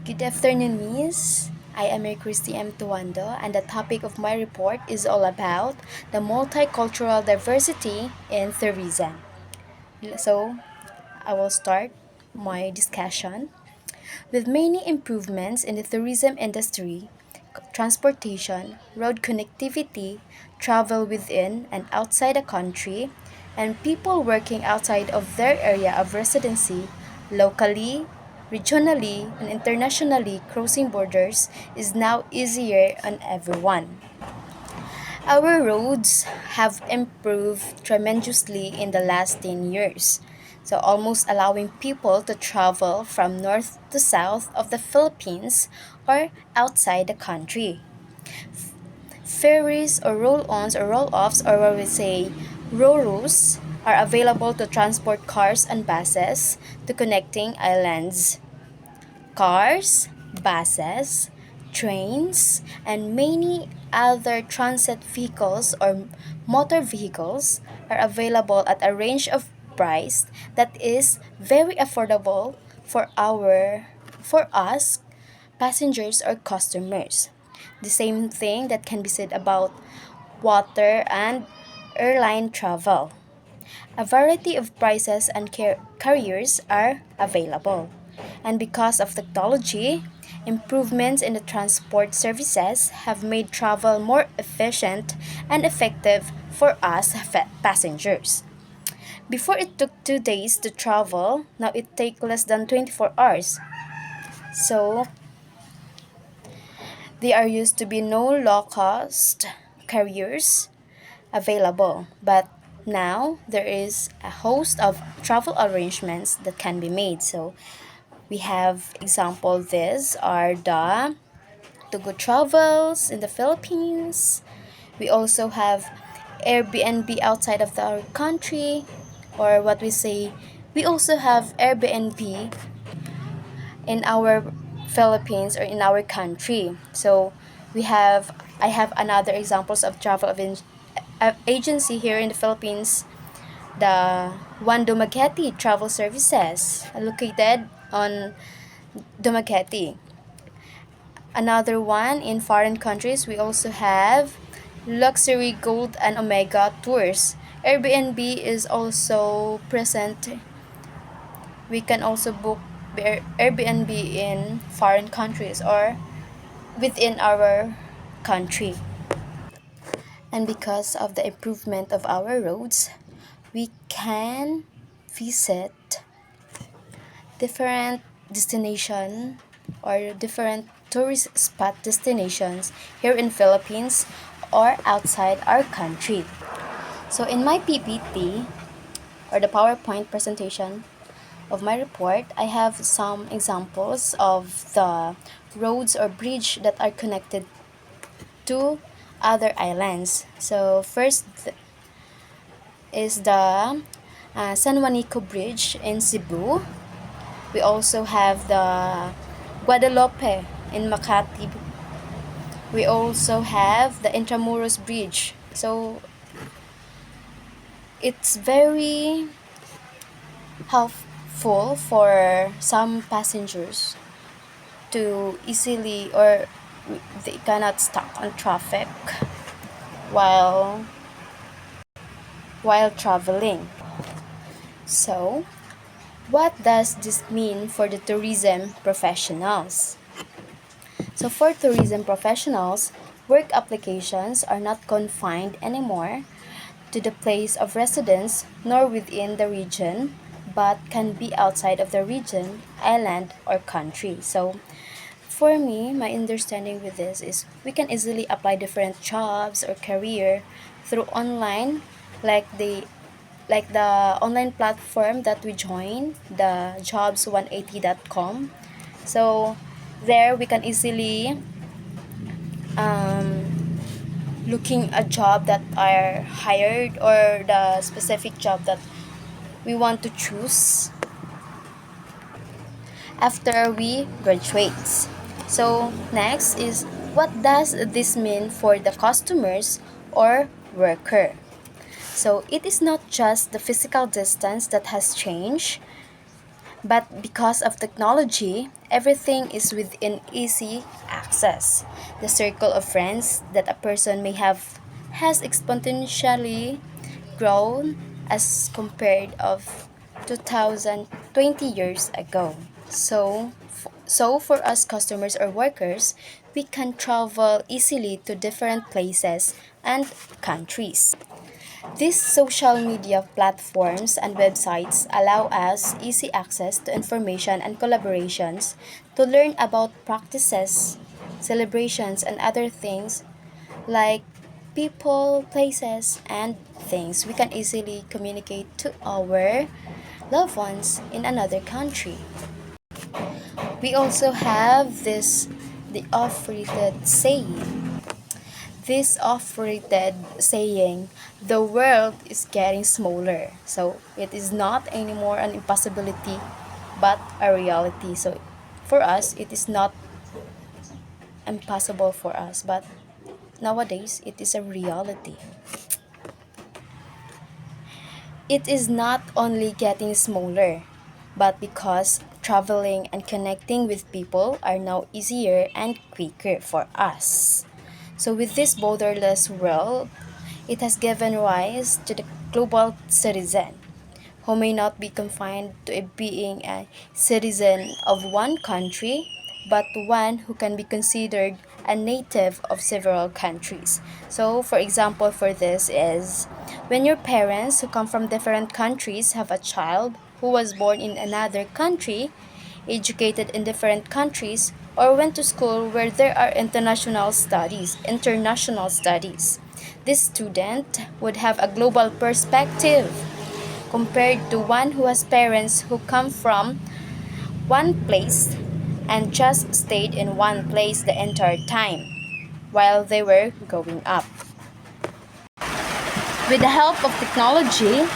Good afternoon, Miss. I am Christy M. Tuando, and the topic of my report is all about the multicultural diversity in tourism. So, I will start my discussion. With many improvements in the tourism industry, transportation, road connectivity, travel within and outside the country, and people working outside of their area of residency, locally, regionally, and internationally crossing borders is now easier on everyone. Our roads have improved tremendously in the last 10 years, so almost allowing people to travel from north to south of the Philippines or outside the country. Ferries or roll-ons or roll-offs, or what we say roros, are available to transport cars and buses to connecting islands. Cars, buses, trains, and many other transit vehicles or motor vehicles are available at a range of price that is very affordable for us passengers or customers. The same thing that can be said about water and airline travel. A variety of prices and carriers are available. And because of technology, improvements in the transport services have made travel more efficient and effective for us passengers. Before it took 2 days to travel, now it takes less than 24 hours. So, there are used to be no low cost carriers available, but now there is a host of travel arrangements that can be made. So we have example these are the to go travels in the Philippines. We also have Airbnb outside of our country, or what we say we also have Airbnb in our Philippines or in our country. So we have I have another examples of agency here in the Philippines, the One Dumaguete Travel Services located on Dumaguete. Another one in foreign countries, we also have Luxury Gold and Omega Tours. Airbnb is also present. We can also book Airbnb in foreign countries or within our country. And because of the improvement of our roads, we can visit different destination or different tourist spot destinations here in Philippines or outside our country. So in my PPT or the PowerPoint presentation of my report, I have some examples of the roads or bridge that are connected to other islands. So first is the San Juanico Bridge in Cebu. We also have the Guadalupe in Makati. We also have the Intramuros Bridge. So it's very helpful for some passengers to easily or they cannot stuck on traffic while while traveling. So, what does this mean for the tourism professionals? So, for tourism professionals, work applications are not confined anymore to the place of residence nor within the region, but can be outside of the region, island, or country. So, for me, my understanding with this is we can easily apply different jobs or career through online, like the online platform that we join, the jobs180.com. So there we can easily um, looking a job that are hired or the specific job that we want to choose after we graduate. So next is what does this mean for the customers or worker? So it is not just the physical distance that has changed, But because of technology, everything is within easy access. The circle of friends that a person may have has exponentially grown as compared of 2020 years ago. So for us customers or workers, we can travel easily to different places and countries. These social media platforms and websites allow us easy access to information and collaborations to learn about practices, celebrations, and other things like people, places, and things. We can easily communicate to our loved ones in another country. We also have the oft-repeated saying. This oft-repeated saying, the world is getting smaller. So it is not anymore an impossibility, but a reality. So for us, it is not impossible for us, but nowadays it is a reality. It is not only getting smaller, but because traveling and connecting with people are now easier and quicker for us. So, with this borderless world, it has given rise to the global citizen, who may not be confined to being a citizen of one country, but one who can be considered a native of several countries. So, for example, for this is when your parents who come from different countries have a child who was born in another country, educated in different countries, or went to school where there are international studies. This student would have a global perspective compared to one who has parents who come from one place and just stayed in one place the entire time while they were growing up. With the help of technology,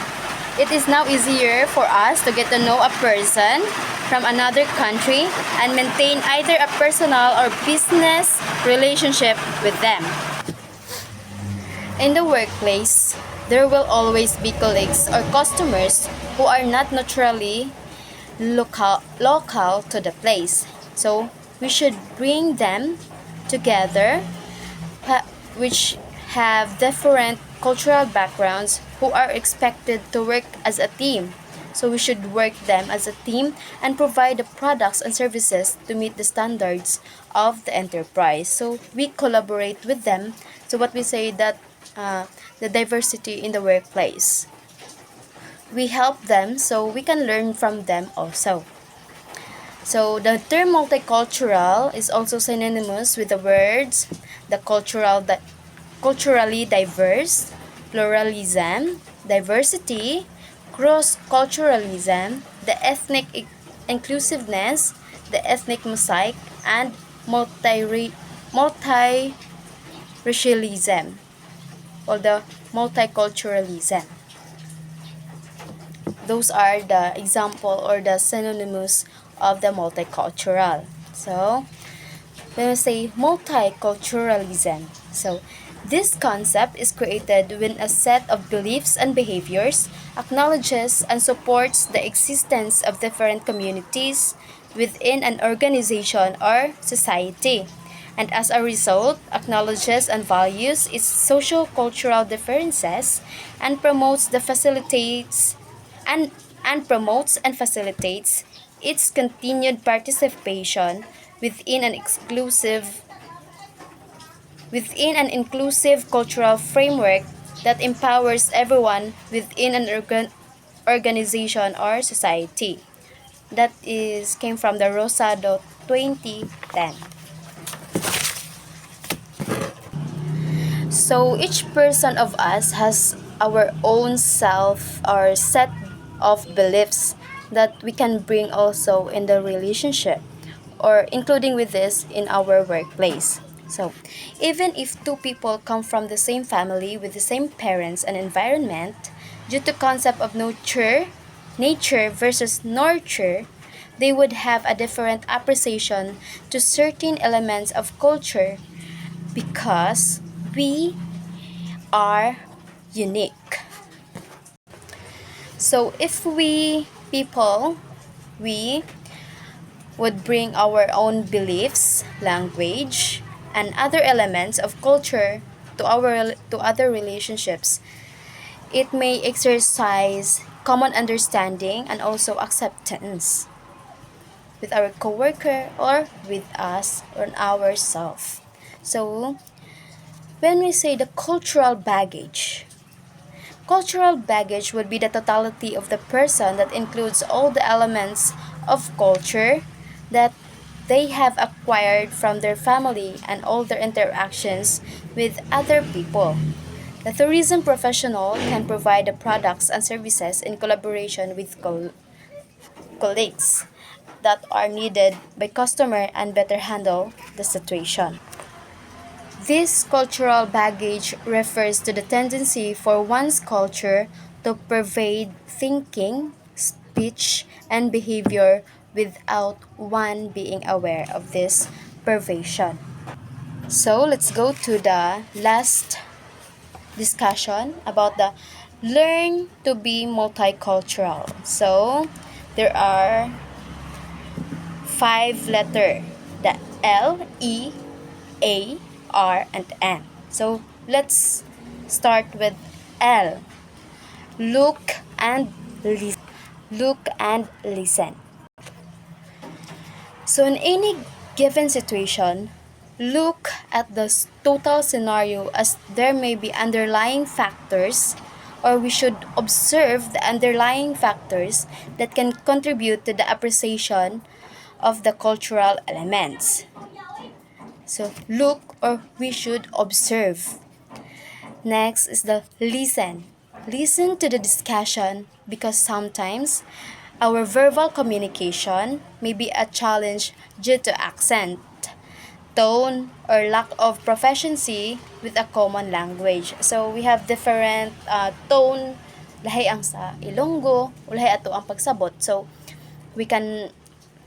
it is now easier for us to get to know a person from another country and maintain either a personal or business relationship with them. In the workplace, there will always be colleagues or customers who are not naturally local to the place. So we should bring them together, which have different cultural backgrounds who are expected to work as a team. So we should work them as a team and provide the products and services to meet the standards of the enterprise. So we collaborate with them. So what we say that the diversity in the workplace. We help them so we can learn from them also. So the term multicultural is also synonymous with the words the culturally diverse, pluralism, diversity, cross-culturalism, the ethnic inclusiveness, the ethnic mosaic, and multiracialism or the multiculturalism. Those are the example or the synonymous of the multicultural. So, when we say multiculturalism, so this concept is created when a set of beliefs and behaviors acknowledges and supports the existence of different communities within an organization or society, and as a result, acknowledges and values its socio-cultural differences and promotes the facilitates and, and promotes and facilitates its continued participation within an exclusive within an inclusive cultural framework that empowers everyone within an organization or society. That is came from the Rosado 2010. So each person of us has our own self or set of beliefs that we can bring also in the relationship or including with this in our workplace. So even if two people come from the same family with the same parents and environment, due to concept of nature versus nurture, they would have a different appreciation to certain elements of culture because we are unique. So if we people we would bring our own beliefs, language, and other elements of culture to other relationships. It may exercise common understanding and also acceptance with our coworker or with us or ourselves. So, when we say the cultural baggage would be the totality of the person that includes all the elements of culture that they have acquired from their family and all their interactions with other people. The tourism professional can provide the products and services in collaboration with colleagues that are needed by customer and better handle the situation. This cultural baggage refers to the tendency for one's culture to pervade thinking, speech, and behavior without one being aware of this pervasion. So let's go to the last discussion about the learn to be multicultural. So there are five letter, the L, E, A, R, and N. So let's start with L. Look and listen. Look and listen. So in any given situation, look at the total scenario as there may be underlying factors, or we should observe the underlying factors that can contribute to the appreciation of the cultural elements. So look, or we should observe. Next is the listen. Listen to the discussion because sometimes our verbal communication may be a challenge due to accent, tone, or lack of proficiency with a common language. So we have different tone, lahi ang sa Ilonggo, lahi ato ang pagsabot. So we can,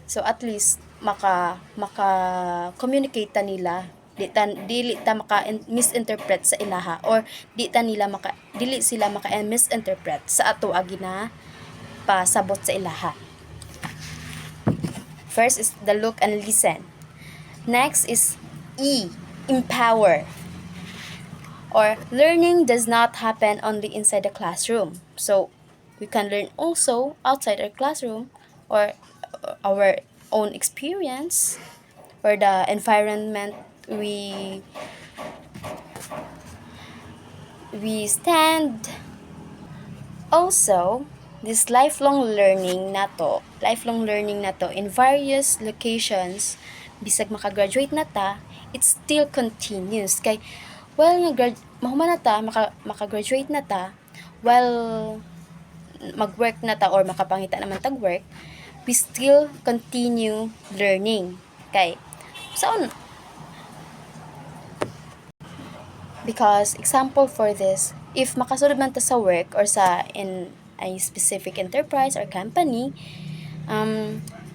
so at least maka communicate ta nila, dili ta maka misinterpret sa ilaha, or dili sila maka misinterpret sa ato agi na pasabot sa ilaha. First is the look and listen. Next is E, empower. Or learning does not happen only inside the classroom. So we can learn also outside our classroom, or our own experience, or the environment we stand. Also, this lifelong learning nato in various locations, bisag makagraduate na ta, it still continues. Kay, while mahuman na ta, makagraduate na ta, while mag-work na ta or makapangita naman tag-work, we still continue learning. Kay, saan? Because example for this, if makasulod man ta sa work or sa in a specific enterprise or company,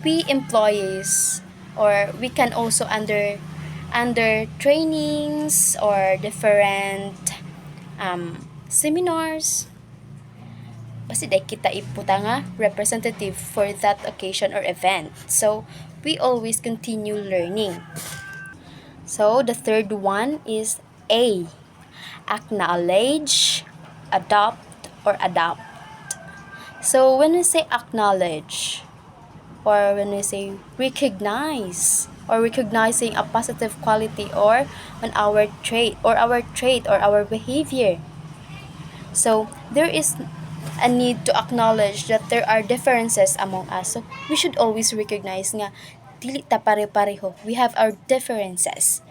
we employees, or we can also under trainings or different seminars, basta day kita iputa nga representative for that occasion or event. So we always continue learning. So the third one is A, acknowledge, adopt, or adapt. So when we say acknowledge, or when we say recognize, or recognizing a positive quality or on our trait or our behavior. So there is a need to acknowledge that there are differences among us. So we should always recognize nga dili ta pare-pareho. We have our differences.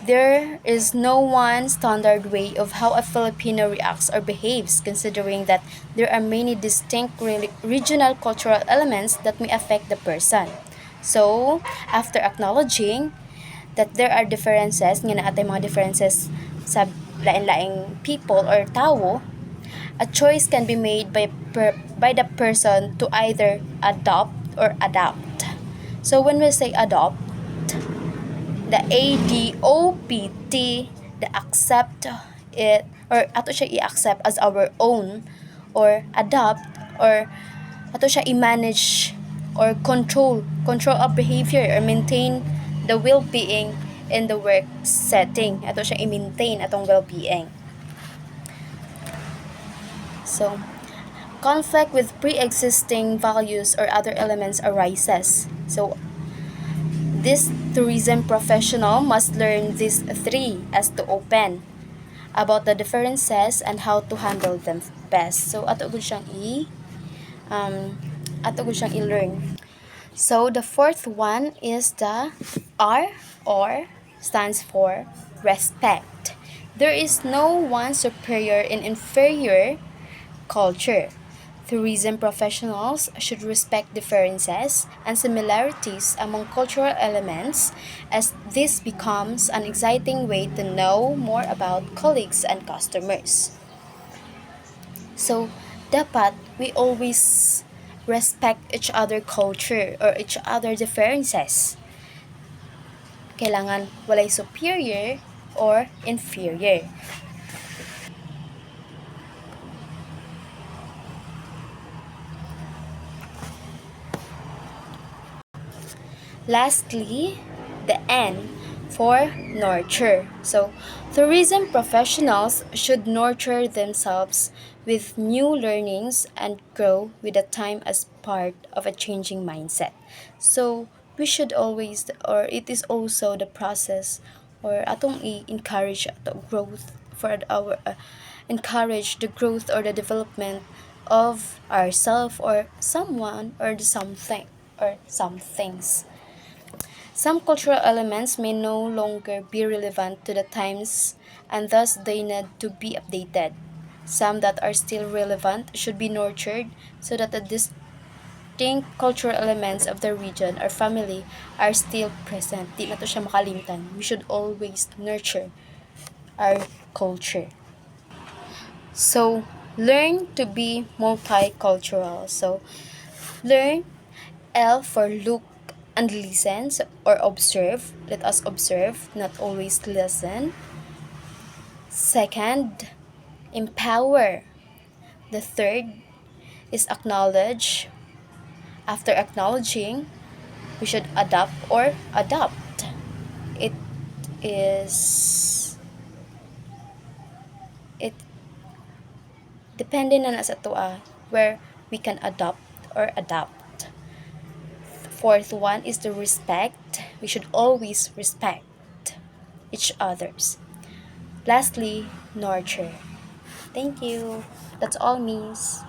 There is no one standard way of how a Filipino reacts or behaves, considering that there are many distinct regional cultural elements that may affect the person. So, after acknowledging that there are differences, nga naatay mga differences sa lain-laing people or tao, a choice can be made by the person to either adopt or adapt. So, when we say adopt, the ADOPT, the accept it, or ato siya i-accept as our own, or adopt, or ato siya i-manage or control of behavior or maintain the well-being in the work setting. Ato siya i-maintain atong well-being. So, conflict with pre-existing values or other elements arises. So, this tourism professional must learn these three as to open about the differences and how to handle them best. So, um, ato gud siyang i-learn. So, the fourth one is the R, or stands for respect. There is no one superior and inferior culture. Tourism professionals should respect differences and similarities among cultural elements, as this becomes an exciting way to know more about colleagues and customers. So, dapat we always respect each other culture or each other differences. Kailangan walay superior or inferior. Lastly, the N for nurture. So, tourism professionals should nurture themselves with new learnings and grow with the time as part of a changing mindset. So, we should always, or it is also the process, or atong i-encourage ato growth for our encourage the growth or the development of ourself or someone or the something or some things. Some cultural elements may no longer be relevant to the times and thus they need to be updated. Some that are still relevant should be nurtured so that the distinct cultural elements of the region or family are still present. Di na to siya makalimutan. We should always nurture our culture. So, learn to be multicultural. So, learn L for look and listen or observe. Let us observe, not always listen. Second, empower. The third is acknowledge. After acknowledging, we should adapt or adopt. It is it depending on us ato where we can adopt or adapt. Fourth one is the respect. We should always respect each others. Lastly, nurture. Thank you. That's all, Miss.